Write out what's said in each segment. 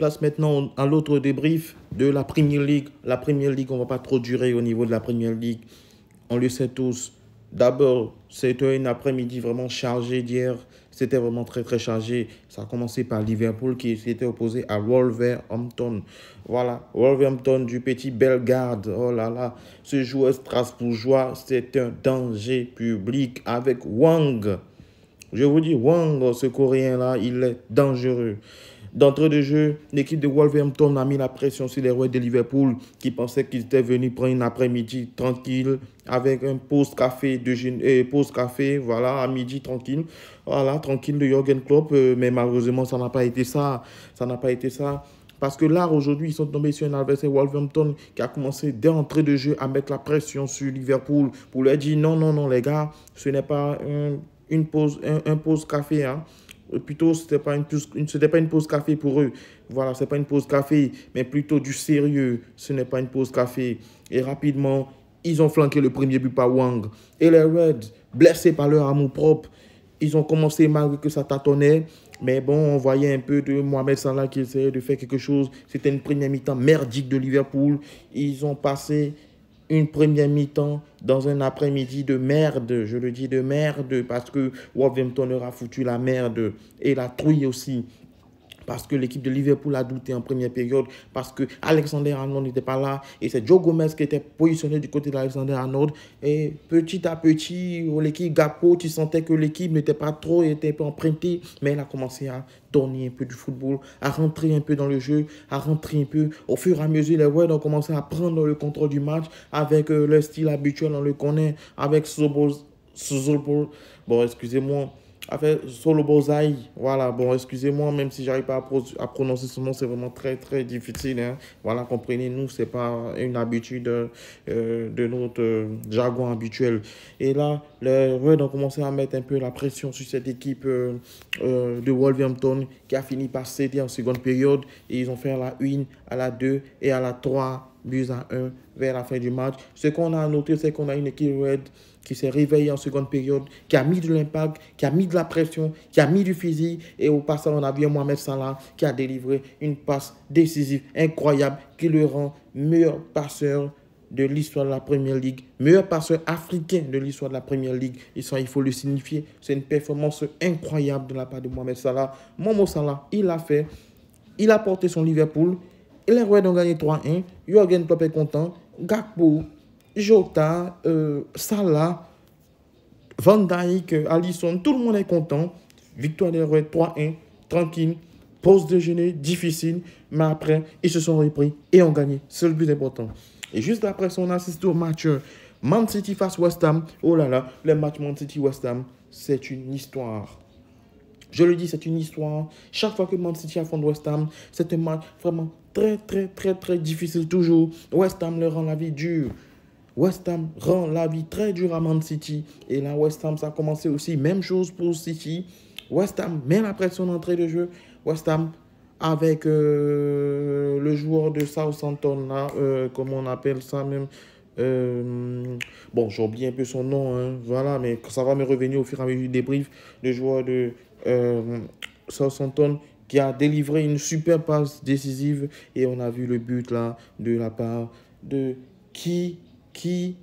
Place maintenant à l'autre débrief de la Premier League. La Premier League, on ne va pas trop durer au niveau de la Premier League. On le sait tous. D'abord, c'était une après-midi vraiment chargée d'hier. C'était vraiment très très chargé. Ça a commencé par Liverpool qui s'était opposé à Wolverhampton. Voilà, Wolverhampton du petit Bellegarde. Oh là là, ce joueur strasbourgeois, c'est un danger public avec Wang. Je vous dis, Wang, ce Coréen-là, il est dangereux. D'entrée de jeu, l'équipe de Wolverhampton a mis la pression sur les Reds de Liverpool qui pensaient qu'ils étaient venus prendre une après-midi tranquille avec un pause café, pause café, voilà, à midi tranquille. Voilà, tranquille de Jürgen Klopp, mais malheureusement, ça n'a pas été ça. Ça n'a pas été ça. Parce que là, aujourd'hui, ils sont tombés sur un adversaire Wolverhampton qui a commencé dès l'entrée de jeu à mettre la pression sur Liverpool pour leur dire non, non, non, les gars, ce n'est pas une pause, un pause café, hein. Plutôt, ce n'était pas une pause café pour eux. Voilà, ce n'est pas une pause café, mais plutôt du sérieux. Ce n'est pas une pause café. Et rapidement, ils ont flanqué le premier but par Wang. Et les Reds, blessés par leur amour-propre, ils ont commencé malgré que ça tâtonnait. Mais bon, on voyait un peu de Mohamed Salah qui essayait de faire quelque chose. C'était une première mi-temps merdique de Liverpool. Ils ont passé une première mi-temps dans un après-midi de merde. Je le dis de merde parce que Wolverhampton leur a foutu la merde et la trouille aussi. Parce que l'équipe de Liverpool a douté en première période, parce que Alexander-Arnold n'était pas là, et c'est Joe Gomez qui était positionné du côté d'Alexander-Arnold. Et petit à petit, l'équipe Gakpo, tu sentais que l'équipe n'était pas trop, était un peu empruntée, mais elle a commencé à tourner un peu du football, à rentrer un peu dans le jeu, à rentrer un peu. Au fur et à mesure, les Reds ont commencé à prendre le contrôle du match avec le style habituel, on le connaît, avec bon, excusez-moi, avec Solo Bozai, voilà, bon, excusez-moi, même si j'arrive pas à prononcer son nom, c'est vraiment très, très difficile, hein. Voilà, comprenez-nous, c'est pas une habitude de notre jargon habituel. Et là, les Reds ont commencé à mettre un peu la pression sur cette équipe de Wolverhampton qui a fini par céder en seconde période. Et ils ont fait à la 1, à la 2 et à la 3 buts à 1 vers la fin du match. Ce qu'on a noté, c'est qu'on a une équipe Red qui s'est réveillée en seconde période, qui a mis de l'impact, qui a mis de la pression, qui a mis du physique. Et au passage, on a vu Mohamed Salah qui a délivré une passe décisive, incroyable, qui le rend meilleur passeur de l'histoire de la Premier League, meilleur passeur africain de l'histoire de la Premier League. Il faut le signifier. C'est une performance incroyable de la part de Mohamed Salah. Momo Salah, il l'a fait. Il a porté son Liverpool. Et les Reds ont gagné 3-1. Jürgen Klopp est content. Gakpo, Jota, Salah, Van Dijk, Alisson, tout le monde est content. Victoire des Reds 3-1, tranquille. Pause déjeuner, difficile. Mais après, ils se sont repris et ont gagné. C'est le but important. Et juste après, on a assisté au match Man City face West Ham. Oh là là, le match Man City-West Ham, c'est une histoire. Je le dis, c'est une histoire. Chaque fois que Man City affronte West Ham, c'est un match vraiment très, très, très, très difficile toujours. West Ham leur rend la vie dure. West Ham rend la vie très dure à Man City. Et là, West Ham, ça a commencé aussi. Même chose pour City. West Ham met la pression d'entrée de jeu. West Ham avec le joueur de Southampton, là, comment on appelle ça même. Bon, j'ai oublié un peu son nom, hein, voilà, mais ça va me revenir au fur et à mesure du débrief. Le joueur de Southampton qui a délivré une super passe décisive et on a vu le but là de la part de qui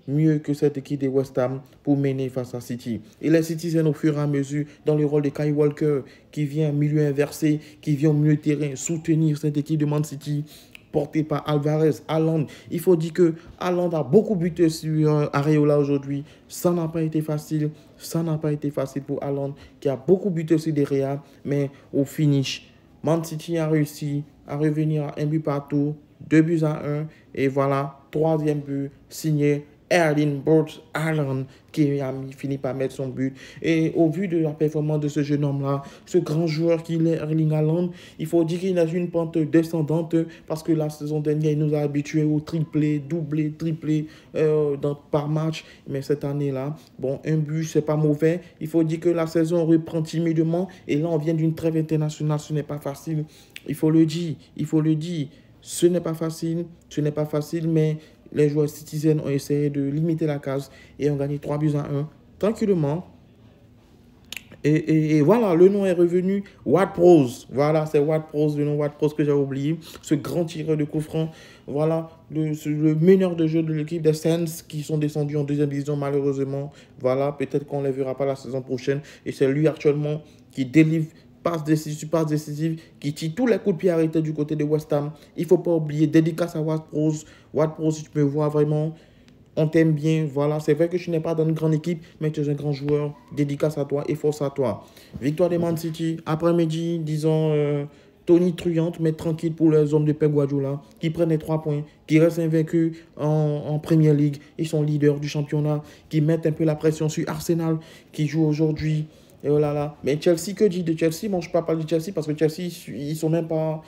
mieux que cette équipe de West Ham pour mener face à City. Et les Citizens au fur et à mesure dans le rôle de Kyle Walker qui vient milieu inversé, qui vient au milieu de terrain soutenir cette équipe de Man City porté par Alvarez, Haaland. Il faut dire que Haaland a beaucoup buté sur Areola aujourd'hui. Ça n'a pas été facile. Ça n'a pas été facile pour Haaland qui a beaucoup buté sur derrière. Mais au finish, Man City a réussi à revenir à un but partout, 2 buts à 1. Et voilà, troisième but signé Erling Braut Haaland qui a fini par mettre son but. Et au vu de la performance de ce jeune homme-là, ce grand joueur qu'il est, Erling Haaland, il faut dire qu'il a une pente descendante parce que la saison dernière, il nous a habitués au triplé, doublé, triplé par match. Mais cette année-là, bon, un but, c'est pas mauvais. Il faut dire que la saison reprend timidement et là, on vient d'une trêve internationale, ce n'est pas facile. Il faut le dire, il faut le dire. Ce n'est pas facile, mais les joueurs Citizens ont essayé de limiter la casse et ont gagné 3 buts à 1 tranquillement. Et voilà, le nom est revenu, Ward-Prowse. Voilà, c'est Ward-Prowse, le nom Ward-Prowse que j'ai oublié. Ce grand tireur de coup franc. Voilà, le meneur de jeu de l'équipe des Saints qui sont descendus en deuxième division malheureusement. Voilà, peut-être qu'on ne les verra pas la saison prochaine. Et c'est lui actuellement qui délivre passe décisive, qui tire tous les coups de pied arrêtés du côté de West Ham. Il ne faut pas oublier, dédicace à Ward-Prowse. Ward-Prowse, si tu peux voir vraiment, on t'aime bien, voilà. C'est vrai que tu n'es pas dans une grande équipe, mais tu es un grand joueur. Dédicace à toi et force à toi. Victoire des Man City. Après-midi, disons, Tony truante, mais tranquille pour les hommes de Pep Guardiola, qui prennent les 3 points, qui restent invaincus en Premier League. Ils sont leaders du championnat, qui mettent un peu la pression sur Arsenal, qui joue aujourd'hui. Et oh là là. Mais Chelsea, que dit de Chelsea? Bon, je ne parle pas de Chelsea parce que Chelsea, ils sont même pas.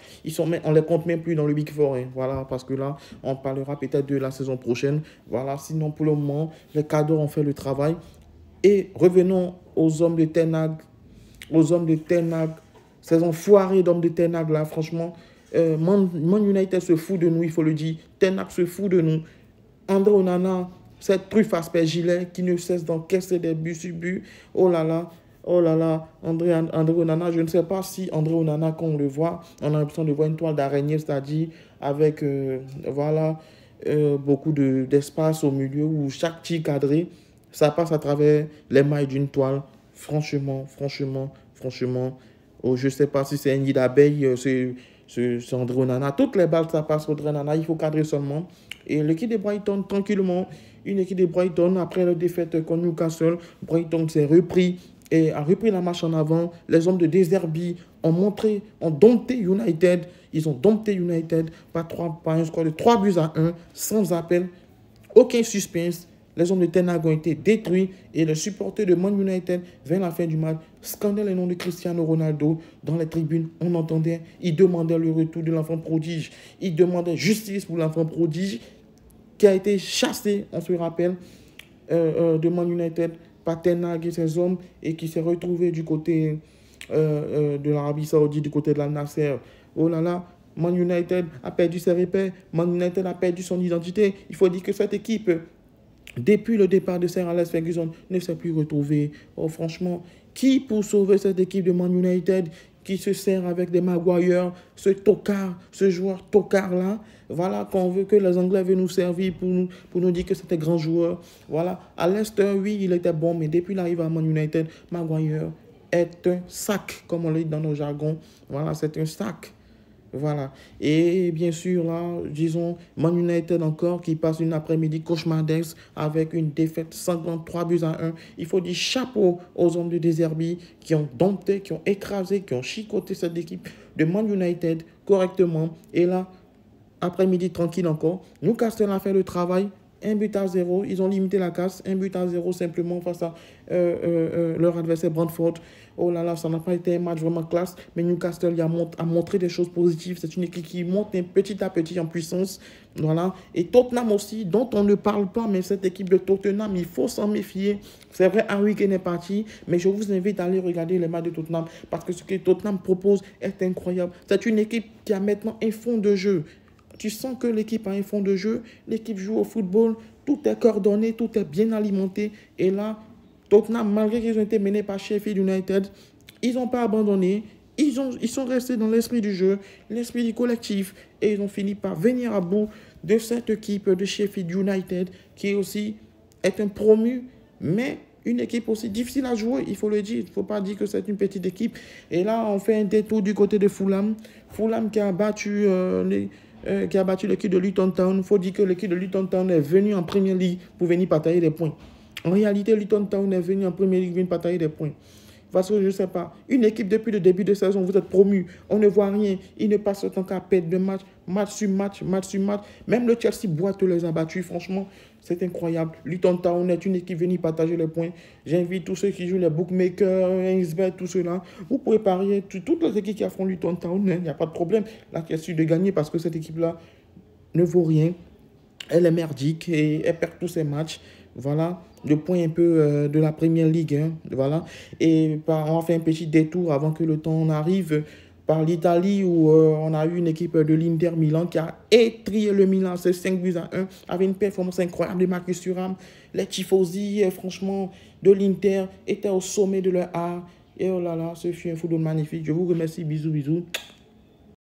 On les compte même plus dans le Big Four. Hein. Voilà, parce que là, on parlera peut-être de la saison prochaine. Voilà, sinon pour le moment, les cadres ont fait le travail. Et revenons aux hommes de Ten Hag. Aux hommes de Ten Hag. Ces enfoirés d'hommes de Ten Hag là, franchement. Man United se fout de nous, il faut le dire. Ten Hag se fout de nous. André Onana, cette truffe aspect gilet qui ne cesse d'encaisser des buts sur buts. Oh là là. Oh là là, André Onana, je ne sais pas si André Onana, quand on le voit, on a l'impression de voir une toile d'araignée, c'est-à-dire avec voilà, beaucoup d'espace au milieu où chaque tir cadré, ça passe à travers les mailles d'une toile. Franchement, oh, je ne sais pas si c'est un nid d'abeille, c'est André Onana. Toutes les balles, ça passe au André Onana, il faut cadrer seulement. Et l'équipe de Brighton, tranquillement, une équipe de Brighton, après la défaite contre Newcastle, Brighton s'est repris et a repris la marche en avant. Les hommes de De Zerbi ont dompté United. Ils ont dompté United par un score de 3 buts à 1, sans appel, aucun suspense. Les hommes de Ten Hag ont été détruits et les supporters de Man United, vers la fin du match, scandaient le nom de Cristiano Ronaldo dans les tribunes. On entendait, ils demandaient le retour de l'enfant prodige. Ils demandaient justice pour l'enfant prodige qui a été chassé, on se rappelle, de Man United par Ten Hag et ses hommes et qui s'est retrouvé du côté de l'Arabie Saoudite, du côté de l'Al Nasser. Oh là là, Man United a perdu ses repères, Man United a perdu son identité. Il faut dire que cette équipe, depuis le départ de Sir Alex Ferguson, ne s'est plus retrouvée. Oh, franchement, qui pour sauver cette équipe de Man United qui se sert avec des Maguire, ce tocard, ce joueur tocard-là, voilà, qu'on veut que les Anglais veulent nous servir pour nous dire que c'était grand joueur. Voilà, à Leicester, oui, il était bon, mais depuis l'arrivée à Man United, Maguire est un sac, comme on le dit dans nos jargons. Voilà, c'est un sac. Voilà. Et bien sûr, là, disons, Man United encore qui passe une après-midi cauchemardesque avec une défaite 53 buts à 1. Il faut dire chapeau aux hommes de De Zerbi qui ont dompté, qui ont écrasé, qui ont chicoté cette équipe de Man United correctement. Et là, après-midi tranquille encore, Newcastle a fait le travail. 1 but à 0, ils ont limité la casse. 1 but à 0 simplement face à leur adversaire Brentford. Oh là là, ça n'a pas été un match vraiment classe, mais Newcastle a montré des choses positives. C'est une équipe qui monte petit à petit en puissance. Voilà. Et Tottenham aussi, dont on ne parle pas, mais cette équipe de Tottenham, il faut s'en méfier. C'est vrai, Harry Kane est parti, mais je vous invite à aller regarder les matchs de Tottenham parce que ce que Tottenham propose est incroyable. C'est une équipe qui a maintenant un fond de jeu. Tu sens que l'équipe a un fond de jeu, l'équipe joue au football, tout est coordonné, tout est bien alimenté. Et là, Tottenham, malgré qu'ils ont été menés par Sheffield United, ils n'ont pas abandonné. Ils sont restés dans l'esprit du jeu, l'esprit du collectif. Et ils ont fini par venir à bout de cette équipe de Sheffield United, qui aussi est un promu, mais une équipe aussi difficile à jouer, il faut le dire. Il ne faut pas dire que c'est une petite équipe. Et là, on fait un détour du côté de Fulham. Fulham qui a battu l'équipe de Luton Town. Il faut dire que l'équipe de Luton Town est venue en Premier League pour venir partager des points. En réalité, Luton Town est venu en Premier League pour venir partager des points. Parce que je ne sais pas, une équipe depuis le début de saison, vous êtes promu, on ne voit rien, il ne passe autant qu'à perdre de match sur match. Même le Chelsea boite les a battus, franchement, c'est incroyable. Luton Town est une équipe venue partager les points. J'invite tous ceux qui jouent les bookmakers, Ainsbet, tout cela. Vous pouvez parier toutes les équipes qui affrontent Luton Town, il n'y a pas de problème. La question de gagner parce que cette équipe-là ne vaut rien. Elle est merdique et elle perd tous ses matchs. Voilà, le point un peu de la Première Ligue. Hein, voilà. Et on fait un petit détour avant que le temps arrive par l'Italie où on a eu une équipe de l'Inter Milan qui a étrié le Milan, c'est 5 buts à 1, avec une performance incroyable de Marcus Thuram. Les tifosi, franchement, de l'Inter étaient au sommet de leur art. Et oh là là, ce fut un football magnifique. Je vous remercie. Bisous, bisous.